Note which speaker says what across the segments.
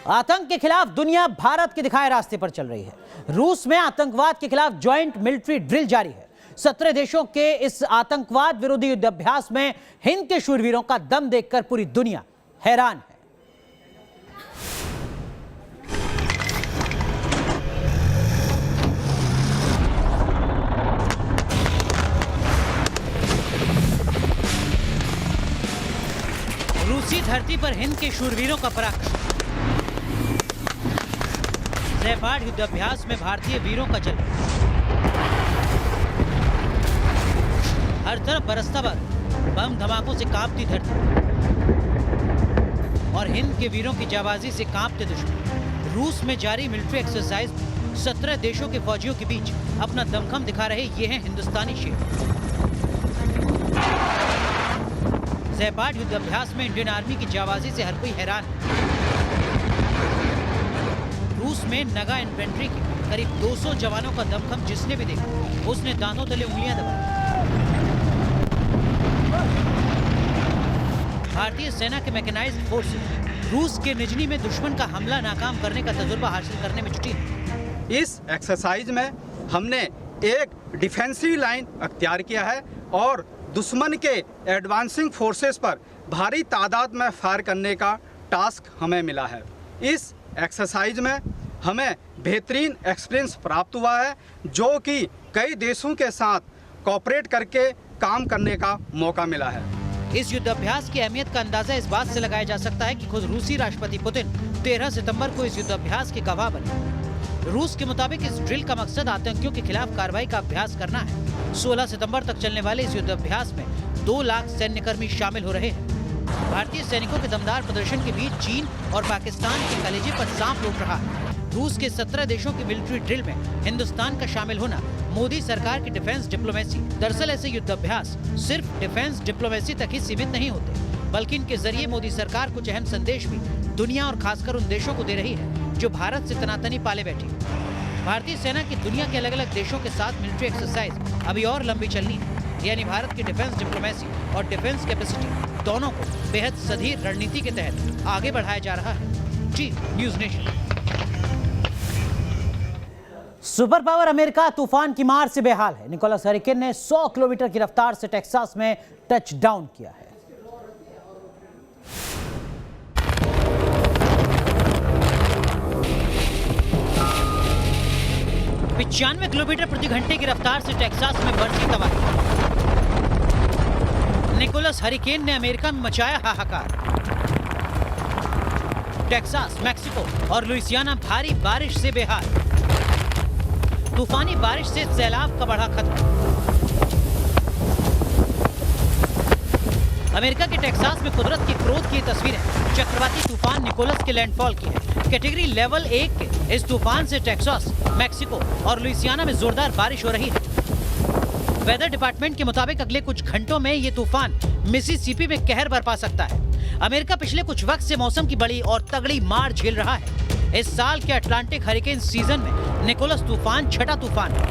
Speaker 1: आतंक के खिलाफ दुनिया भारत के दिखाए रास्ते पर चल रही है। रूस में आतंकवाद के खिलाफ ज्वाइंट मिलिट्री ड्रिल जारी है। 17 देशों के इस आतंकवाद विरोधी युद्धाभ्यास में हिंद के शूरवीरों का दम देखकर पूरी दुनिया हैरान है। रूसी धरती पर हिंद के शूरवीरों का पराक्रम। ज़ेपाड युद्धाभ्यास में भारतीय वीरों का जल। हर तरफ बरसता बर्फ, बम धमाकों से कांपती धरती और हिंद के वीरों की जाबाजी से कांपते दुश्मन। रूस में जारी मिलिट्री एक्सरसाइज में 17 देशों के फौजियों के बीच अपना दमखम दिखा रहे ये हैं हिंदुस्तानी शेर। ज़ेपाड युद्धाभ्यास में इंडियन आर्मी की जाबाजी से हर कोई हैरान है। रूस में नगा इन्फेंट्री के करीब 200 जवानों का दमखम जिसने भी देखा उसने दांतों तले उंगलियां दबाई। भारतीय सेना के मैकेनाइज्ड फोर्सेस रूस के निजनी में दुश्मन का हमला नाकाम करने का तजुर्बा हासिल करने में जुटी है।
Speaker 2: इस एक्सरसाइज में हमने एक डिफेंसिव लाइन अख्तियार किया है और दुश्मन के एडवांसिंग फोर्सेस पर भारी तादाद में फायर करने का टास्क हमें मिला है। इस एक्सरसाइज में हमें बेहतरीन एक्सपीरियंस प्राप्त हुआ है, जो कि कई देशों के साथ कोऑपरेट करके काम करने का मौका मिला है।
Speaker 1: इस युद्धाभ्यास की अहमियत का अंदाजा इस बात से लगाया जा सकता है कि खुद रूसी राष्ट्रपति पुतिन 13 सितंबर को इस युद्धाभ्यास के गवाह बने। रूस के मुताबिक इस ड्रिल का मकसद आतंकियों के खिलाफ कार्रवाई का अभ्यास करना है। 16 सितंबर तक चलने वाले इस युद्धाभ्यास में 2 लाख सैन्यकर्मी शामिल हो रहे हैं। भारतीय सैनिकों के दमदार प्रदर्शन के बीच चीन और पाकिस्तान के कलेजे पर सांप लौट रहा है। रूस के 17 देशों की मिलिट्री ड्रिल में हिंदुस्तान का शामिल होना मोदी सरकार की डिफेंस डिप्लोमेसी। दरअसल ऐसे युद्धाभ्यास सिर्फ डिफेंस डिप्लोमेसी तक ही सीमित नहीं होते, बल्कि इनके जरिए मोदी सरकार कुछ अहम संदेश भी दुनिया और खासकर उन देशों को दे रही है जो भारत से तनातनी पाले बैठी। भारतीय सेना की दुनिया के अलग अलग देशों के साथ मिलिट्री एक्सरसाइज अभी और लंबी चलनी है। यानी भारत की डिफेंस डिप्लोमेसी और डिफेंस कैपेसिटी दोनों को बेहद सधीर रणनीति के तहत आगे बढ़ाया जा रहा है। Zee News Nation. Super power America तूफान की मार से बेहाल है। निकोलस हरिकेन ने 100 किलोमीटर की रफ्तार से टेक्सास में टच डाउन किया है। 95 किलोमीटर प्रति घंटे की रफ्तार से टेक्सास में बरसी तबाही। निकोलस हरिकेन ने अमेरिका में मचाया हाहाकार। टेक्सास, मैक्सिको और लुइसियाना भारी बारिश से बेहाल। तूफानी बारिश से सैलाब का बढ़ा खतरा। अमेरिका के टेक्सास में कुदरत के क्रोध की तस्वीरें चक्रवाती तूफान निकोलस के लैंडफॉल की है। कैटेगरी लेवल 1 के इस तूफान से टेक्सास, मैक्सिको और लुइसियाना में जोरदार बारिश हो रही है। वेदर डिपार्टमेंट के मुताबिक अगले कुछ घंटों में ये तूफान मिसिसिपी में कहर बरपा सकता है। अमेरिका पिछले कुछ वक्त से मौसम की बड़ी और तगड़ी मार झेल रहा है। इस साल के अटलांटिक हरिकेन सीजन में निकोलस तूफान छठा तूफान है।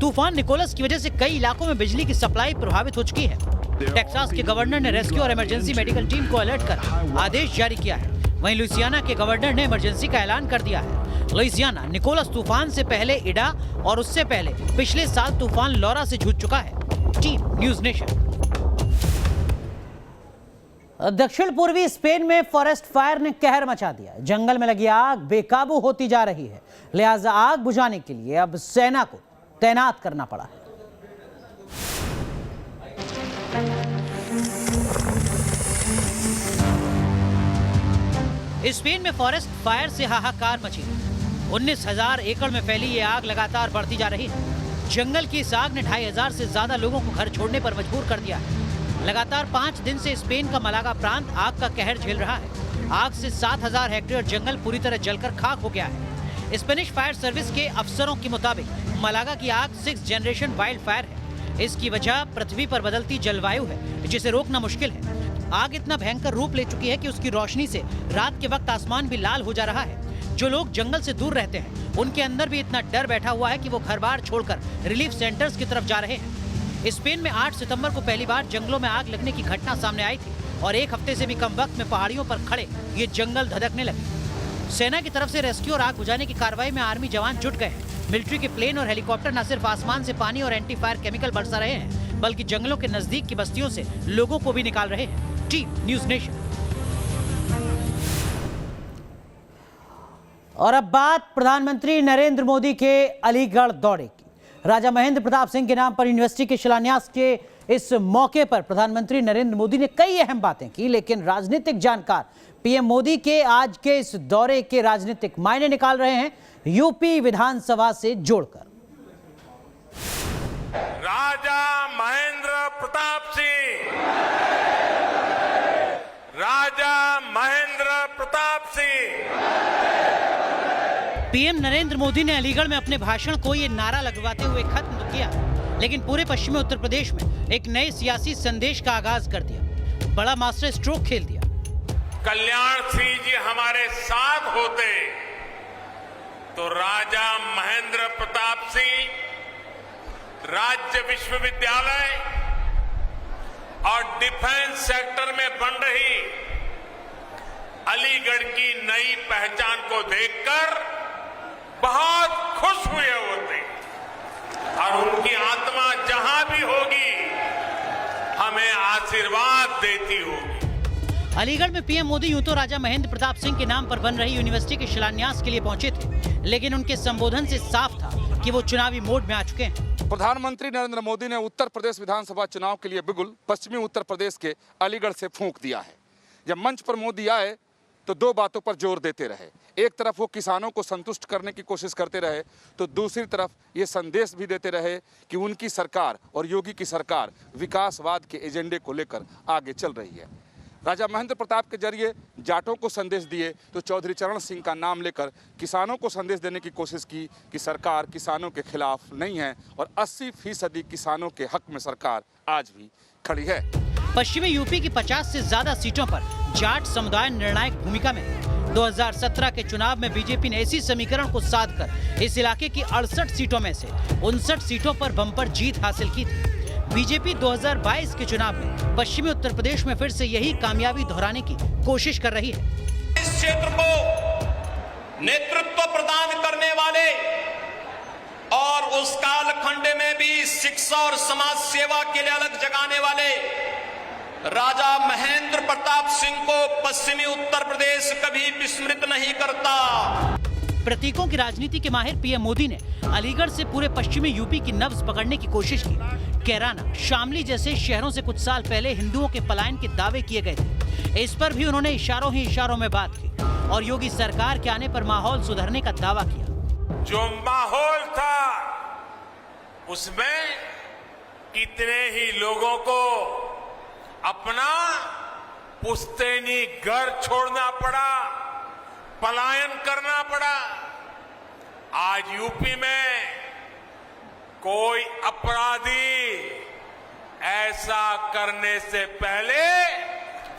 Speaker 1: तूफान निकोलस की वजह से कई इलाकों में बिजली की सप्लाई प्रभावित हो चुकी है। टेक्सास के गवर्नर ने रेस्क्यू और इमरजेंसी मेडिकल टीम को अलर्ट कर आदेश जारी किया है। वहीं लुइसियाना के गवर्नर ने इमरजेंसी का ऐलान कर दिया है। लुइसियाना निकोलस तूफान से पहले इडा और उससे पहले पिछले साल तूफान लॉरा से जूझ चुका है। Team news nation. दक्षिण पूर्वी स्पेन में फॉरेस्ट फायर ने कहर मचा दिया। जंगल में लगी आग बेकाबू होती जा रही है, लिहाजा आग बुझाने के लिए अब सेना को तैनात करना पड़ा है। स्पेन में फॉरेस्ट फायर से हाहाकार मची। 19,000 एकड़ में फैली ये आग लगातार बढ़ती जा रही है। जंगल की इस आग ने 2,500 से ज्यादा लोगों को घर छोड़ने पर मजबूर कर दिया है। लगातार 5 दिन से स्पेन का मलागा प्रांत आग का कहर झेल रहा है। आग से 7,000 हेक्टेयर जंगल पूरी तरह जलकर खाक हो गया है। स्पेनिश फायर सर्विस के अफसरों के मुताबिक मलागा की आग 6th जनरेशन वाइल्ड फायर है। इसकी वजह पृथ्वी पर बदलती जलवायु है, जिसे रोकना मुश्किल है। आग इतना भयंकर रूप ले चुकी है कि उसकी रोशनी से रात के वक्त आसमान भी लाल हो जा रहा है। जो लोग जंगल से दूर रहते हैं उनके अंदर भी इतना डर बैठा हुआ है कि वो घर बार छोड़कर रिलीफ सेंटर्स की तरफ जा रहे हैं। स्पेन में 8 सितंबर को पहली बार जंगलों में आग लगने की घटना सामने आई थी। और एक हफ्ते से भी कम वक्त में पहाड़ियों पर खड़े ये जंगल धधकने लगे। सेना की तरफ से रेस्क्यू और आग बुझाने की कार्रवाई में आर्मी जवान जुट गए हैं। मिलिट्री के प्लेन और हेलीकॉप्टर न सिर्फ आसमान से पानी और एंटी फायर केमिकल बरसा रहे हैं, बल्कि जंगलों के नजदीक की बस्तियों से लोगों को भी निकाल रहे हैं। Team news nation. और अब बात प्रधानमंत्री नरेंद्र मोदी के अलीगढ़ दौरे की। राजा महेंद्र प्रताप सिंह के नाम पर यूनिवर्सिटी के शिलान्यास के इस मौके पर प्रधानमंत्री नरेंद्र मोदी ने कई अहम बातें की, लेकिन राजनीतिक जानकार पीएम मोदी के आज के इस दौरे के राजनीतिक मायने निकाल रहे हैं यूपी विधानसभा से जोड़कर।
Speaker 3: राजा महेंद्र प्रताप सिंह, राजा महेंद्र प्रताप सिंह।
Speaker 1: पीएम नरेंद्र मोदी ने अलीगढ़ में अपने भाषण को ये नारा लगवाते हुए खत्म तो किया, लेकिन पूरे पश्चिमी उत्तर प्रदेश में एक नए सियासी संदेश का आगाज कर दिया। बड़ा मास्टर स्ट्रोक खेल दिया।
Speaker 3: कल्याण सिंह जी हमारे साथ होते तो राजा महेंद्र प्रताप सिंह राज्य विश्वविद्यालय और डिफेंस सेक्टर में बन रही अलीगढ़ की नई पहचान को देखकर बहुत खुश हुए होते और उनकी आत्मा जहां भी होगी हमें आशीर्वाद देती होगी।
Speaker 1: अलीगढ़ में पीएम मोदी यूं तो राजा महेंद्र प्रताप सिंह के नाम पर बन रही यूनिवर्सिटी के शिलान्यास के लिए पहुंचे थे, लेकिन उनके संबोधन से साफ था कि वो चुनावी मोड में आ चुके हैं।
Speaker 4: प्रधानमंत्री नरेंद्र मोदी ने उत्तर प्रदेश विधानसभा चुनाव के लिए बिगुल पश्चिमी उत्तर प्रदेश के अलीगढ़ से फूंक दिया है। जब मंच पर मोदी आए तो दो बातों पर जोर देते रहे। एक तरफ वो किसानों को संतुष्ट करने की कोशिश करते रहे, तो दूसरी तरफ ये संदेश भी देते रहे कि उनकी सरकार और योगी की सरकार विकासवाद के एजेंडे को लेकर आगे चल रही है। राजा महेंद्र प्रताप के जरिए जाटों को संदेश दिए तो चौधरी चरण सिंह का नाम लेकर किसानों को संदेश देने की कोशिश की कि सरकार किसानों के खिलाफ नहीं है और 80% किसानों के हक में सरकार आज भी खड़ी है।
Speaker 1: पश्चिमी यूपी की 50 से ज्यादा सीटों पर जाट समुदाय निर्णायक भूमिका में है। 2017 के चुनाव में बीजेपी ने इसी समीकरण को साध कर इस इलाके की 68 सीटों में से 59 सीटों पर बम्पर जीत हासिल की थी। बीजेपी 2022 के चुनाव में पश्चिमी उत्तर प्रदेश में फिर से यही कामयाबी दोहराने की कोशिश कर रही है।
Speaker 3: इस क्षेत्र को नेतृत्व प्रदान करने वाले और उस कालखंड में भी शिक्षा और समाज सेवा के लिए अलग जगाने वाले राजा महेंद्र प्रताप सिंह को पश्चिमी उत्तर प्रदेश कभी विस्मृत नहीं करता।
Speaker 1: प्रतीकों की राजनीति के माहिर पीएम मोदी ने अलीगढ़ से पूरे पश्चिमी यूपी की नब्ज पकड़ने की कोशिश की। कैराना, शामली जैसे शहरों से कुछ साल पहले हिंदुओं के पलायन के दावे किए गए थे। इस पर भी उन्होंने इशारों ही इशारों में बात की और योगी सरकार के आने पर माहौल सुधरने का दावा किया।
Speaker 3: जो माहौल था उसमें कितने ही लोगों को अपना पुश्तैनी घर छोड़ना पड़ा, पलायन करना पड़ा। आज यूपी में कोई अपराधी ऐसा करने से पहले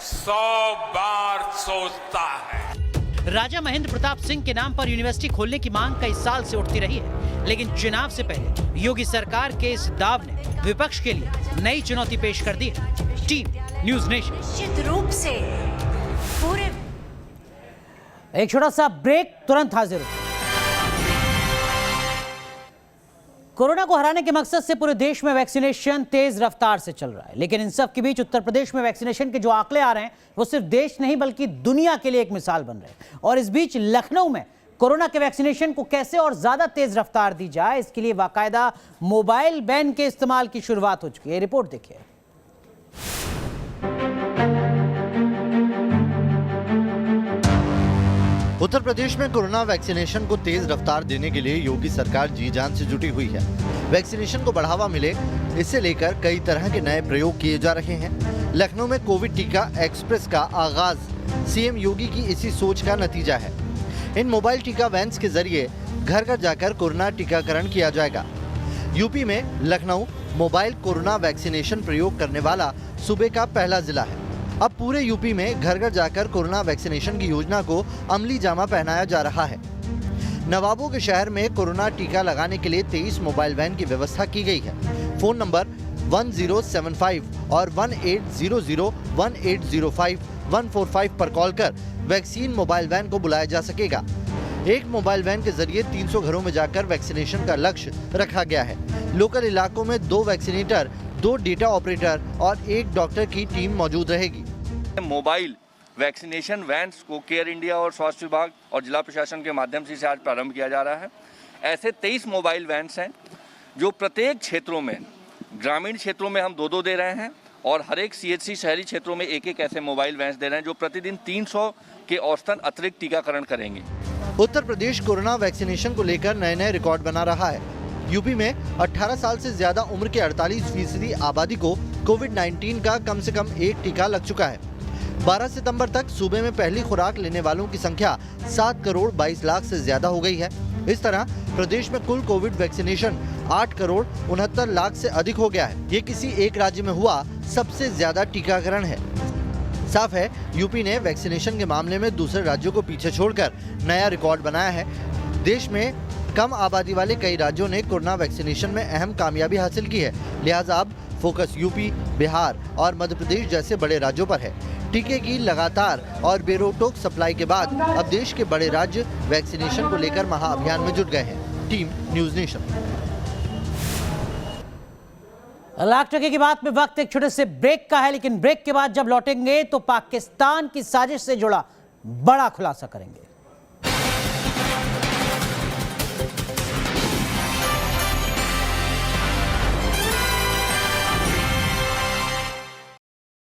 Speaker 3: 100 बार सोचता है।
Speaker 1: राजा महेंद्र प्रताप सिंह के नाम पर यूनिवर्सिटी खोलने की मांग कई साल से उठती रही है, लेकिन चुनाव से पहले योगी सरकार के इस दाव ने विपक्ष के लिए नई चुनौती पेश कर दी है। Team news nation.
Speaker 5: निश्चित रूप से पूरे
Speaker 1: एक छोटा सा ब्रेक, तुरंत हाजिर। कोरोना को हराने के मकसद से पूरे देश में वैक्सीनेशन तेज रफ्तार से चल रहा है, लेकिन इन सब के बीच उत्तर प्रदेश में वैक्सीनेशन के जो आंकड़े आ रहे हैं वो सिर्फ देश नहीं बल्कि दुनिया के लिए एक मिसाल बन रहे हैं। और इस बीच लखनऊ में कोरोना के वैक्सीनेशन को कैसे और ज्यादा तेज रफ्तार दी जाए, इसके लिए बाकायदा मोबाइल वैन के इस्तेमाल की शुरुआत हो चुकी है। रिपोर्ट देखिए।
Speaker 6: उत्तर प्रदेश में कोरोना वैक्सीनेशन को तेज रफ्तार देने के लिए योगी सरकार जी जान से जुटी हुई है। वैक्सीनेशन को बढ़ावा मिले, इससे लेकर कई तरह के नए प्रयोग किए जा रहे हैं। लखनऊ में कोविड टीका एक्सप्रेस का आगाज सीएम योगी की इसी सोच का नतीजा है। इन मोबाइल टीका वैन्स के जरिए घर घर जाकर कोरोना टीकाकरण किया जाएगा। यूपी में लखनऊ मोबाइल कोरोना वैक्सीनेशन प्रयोग करने वाला सूबे का पहला जिला है। अब पूरे यूपी में घर घर जाकर कोरोना वैक्सीनेशन की योजना को अमली जामा पहनाया जा रहा है। नवाबों के शहर में कोरोना टीका लगाने के लिए 23 मोबाइल वैन की व्यवस्था की गई है। फोन नंबर 1075 और 1800-1805-145 पर कॉल कर वैक्सीन मोबाइल वैन को बुलाया जा सकेगा। एक मोबाइल वैन के जरिए 300 घरों में जाकर वैक्सीनेशन का लक्ष्य रखा गया है। लोकल इलाकों में 2 वैक्सीनेटर, 2 डेटा ऑपरेटर और 1 डॉक्टर की टीम मौजूद रहेगी।
Speaker 7: मोबाइल वैक्सीनेशन वैन्स को केयर इंडिया और स्वास्थ्य विभाग और जिला प्रशासन के माध्यम से आज प्रारंभ किया जा रहा है। ऐसे 23 मोबाइल वैन्स हैं जो प्रत्येक क्षेत्रों में, ग्रामीण क्षेत्रों में हम 2-2 दे रहे हैं और हर एक CHC शहरी क्षेत्रों में 1-1 ऐसे मोबाइल वैन्स दे रहे हैं जो प्रतिदिन 300 के औसतन अतिरिक्त टीकाकरण करेंगे।
Speaker 6: उत्तर प्रदेश कोरोना वैक्सीनेशन को लेकर नए रिकॉर्ड बना रहा है। यूपी में 18 साल से ज्यादा उम्र के 48% आबादी को कोविड-19 का कम से कम 1 टीका लग चुका है। 12 सितंबर तक सूबे में पहली खुराक लेने वालों की संख्या 7 करोड़ 22 लाख से ज्यादा हो गई है। इस तरह प्रदेश में कुल कोविड वैक्सीनेशन 8 करोड़ 69 लाख से अधिक हो गया है। ये किसी एक राज्य में हुआ सबसे ज्यादा टीकाकरण है। साफ है, यूपी ने वैक्सीनेशन के मामले में दूसरे राज्यों को पीछे छोड़कर नया रिकॉर्ड बनाया है। देश में कम आबादी वाले कई राज्यों ने कोरोना वैक्सीनेशन में अहम कामयाबी हासिल की है। लिहाजा अब फोकस यूपी, बिहार और मध्य प्रदेश जैसे बड़े राज्यों पर है। टीके की लगातार और बेरोक सप्लाई के बाद अब देश के बड़े राज्य वैक्सीनेशन को लेकर महाअभियान में जुट गए हैं। Team news nation.
Speaker 1: लाख टके की बात में वक्त एक छोटे से ब्रेक का है, लेकिन ब्रेक के बाद जब लौटेंगे तो पाकिस्तान की साजिश से जुड़ा बड़ा खुलासा करेंगे।